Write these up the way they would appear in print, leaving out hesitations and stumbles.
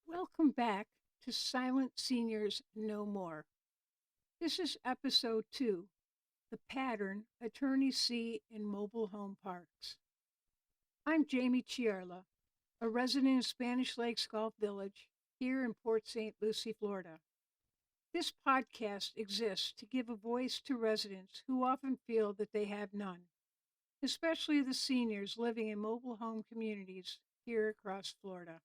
Welcome back to Silent Seniors No More. This is episode 2, The Pattern Attorneys See in Mobile Home Parks. I'm Jaime Ciarla, a resident of Spanish Lakes Golf Village here in Port St. Lucie, Florida. This podcast exists to give a voice to residents who often feel that they have none, especially the seniors living in mobile home communities here across Florida.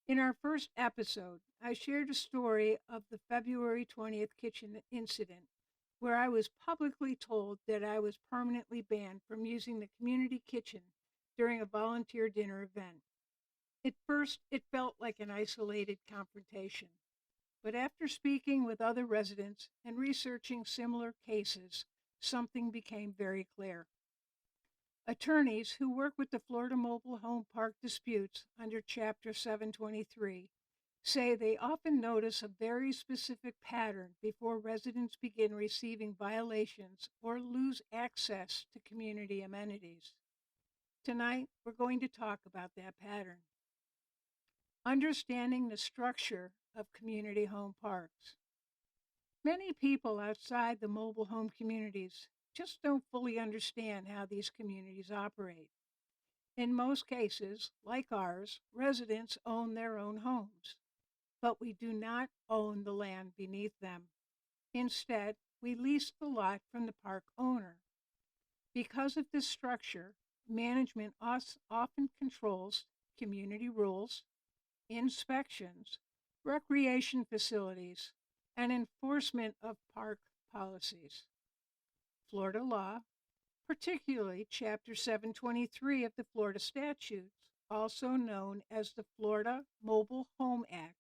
In our first episode, I shared a story of the February 20th kitchen incident where I was publicly told that I was permanently banned from using the community kitchen during a volunteer dinner event. At first, it felt like an isolated confrontation, but after speaking with other residents and researching similar cases, something became very clear. Attorneys who work with the Florida Mobile Home Park disputes under Chapter 723 say they often notice a very specific pattern before residents begin receiving violations or lose access to community amenities. Tonight, we're going to talk about that pattern. Understanding the structure of community home parks. Many people outside the mobile home communities just don't fully understand how these communities operate. In most cases, like ours, residents own their own homes, but we do not own the land beneath them. Instead, we lease the lot from the park owner. Because of this structure, management often controls community rules, inspections, recreation facilities, and enforcement of park policies. Florida law, particularly Chapter 723 of the Florida Statutes, also known as the Florida Mobile Home Act,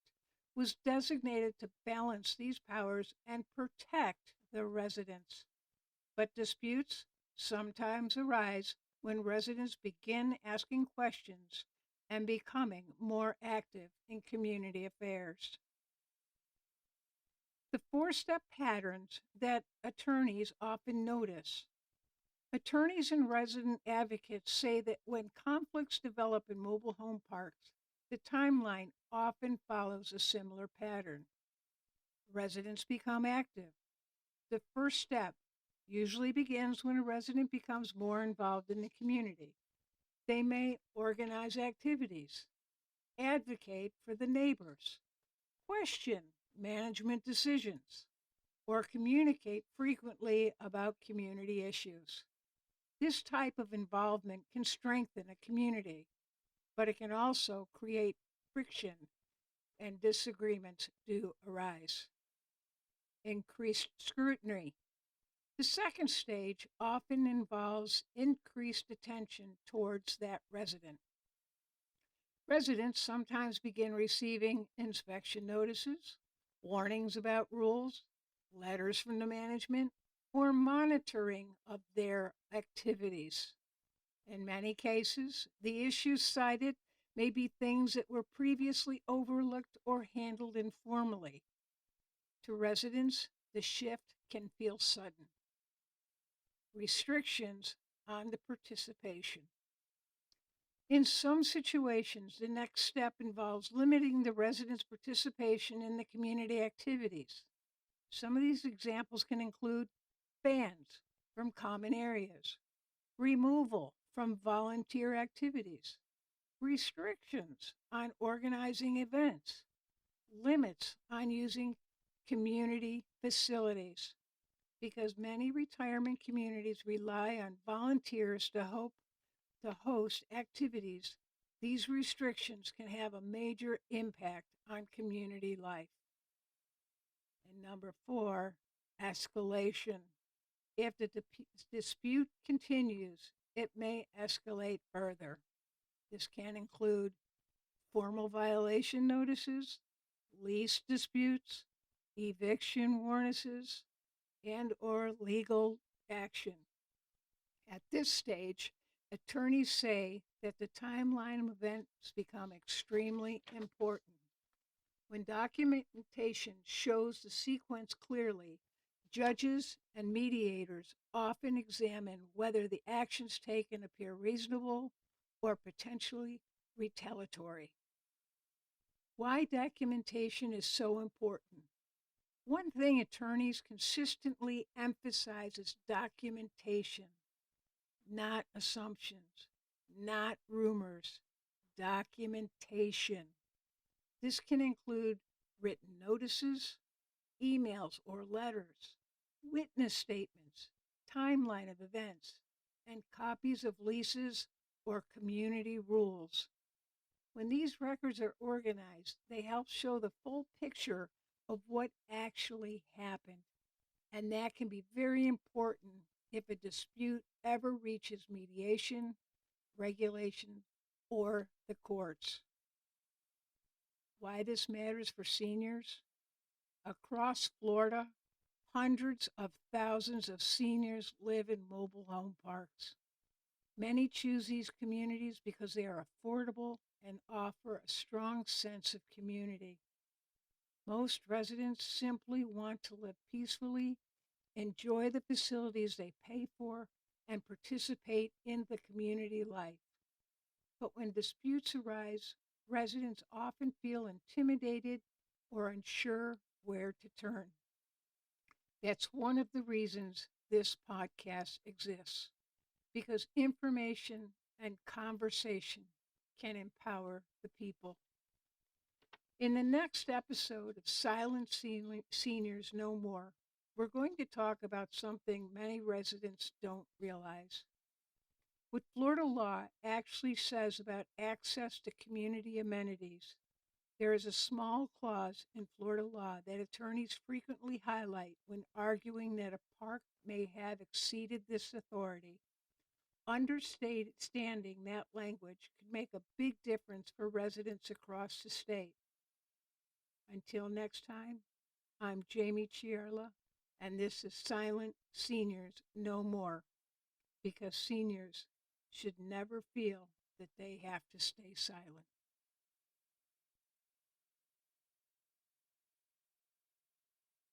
was designated to balance these powers and protect the residents. But disputes sometimes arise when residents begin asking questions and becoming more active in community affairs. The four-step patterns that attorneys often notice. Attorneys and resident advocates say that when conflicts develop in mobile home parks, the timeline often follows a similar pattern. Residents become active. The first step usually begins when a resident becomes more involved in the community. They may organize activities, advocate for the neighbors, question management decisions, or communicate frequently about community issues. This type of involvement can strengthen a community, but it can also create friction and disagreements do arise. Increased scrutiny. The second stage often involves increased attention towards that resident. Residents sometimes begin receiving inspection notices, warnings about rules, letters from the management, or monitoring of their activities. In many cases, the issues cited may be things that were previously overlooked or handled informally. To residents, the shift can feel sudden. Restrictions on the participation. In some situations, the next step involves limiting the residents' participation in the community activities. Some of these examples can include bans from common areas, removal from volunteer activities, restrictions on organizing events, limits on using community facilities, because many retirement communities rely on volunteers to host activities. These restrictions can have a major impact on community life. And number 4, escalation. If the dispute continues, it may escalate further. This can include formal violation notices, lease disputes, eviction warnings, and or legal action. At this stage, attorneys say that the timeline of events become extremely important. When documentation shows the sequence clearly, judges and mediators often examine whether the actions taken appear reasonable or potentially retaliatory. Why documentation is so important. One thing attorneys consistently emphasize is documentation, not assumptions, not rumors, documentation. This can include written notices, emails or letters, witness statements, timeline of events, and copies of leases or community rules. When these records are organized, they help show the full picture of what actually happened, and that can be very important if a dispute ever reaches mediation, regulation, or the courts. Why this matters for seniors? Across Florida, hundreds of thousands of seniors live in mobile home parks. Many choose these communities because they are affordable and offer a strong sense of community. Most residents simply want to live peacefully, enjoy the facilities they pay for, and participate in the community life. But when disputes arise, residents often feel intimidated or unsure where to turn. That's one of the reasons this podcast exists, because information and conversation can empower the people. In the next episode of Silent Seniors No More, we're going to talk about something many residents don't realize. What Florida law actually says about access to community amenities. There is a small clause in Florida law that attorneys frequently highlight when arguing that a park may have exceeded this authority. Understanding that language could make a big difference for residents across the state. Until next time, I'm Jaime Ciarla, and this is Silent Seniors No More, because seniors should never feel that they have to stay silent.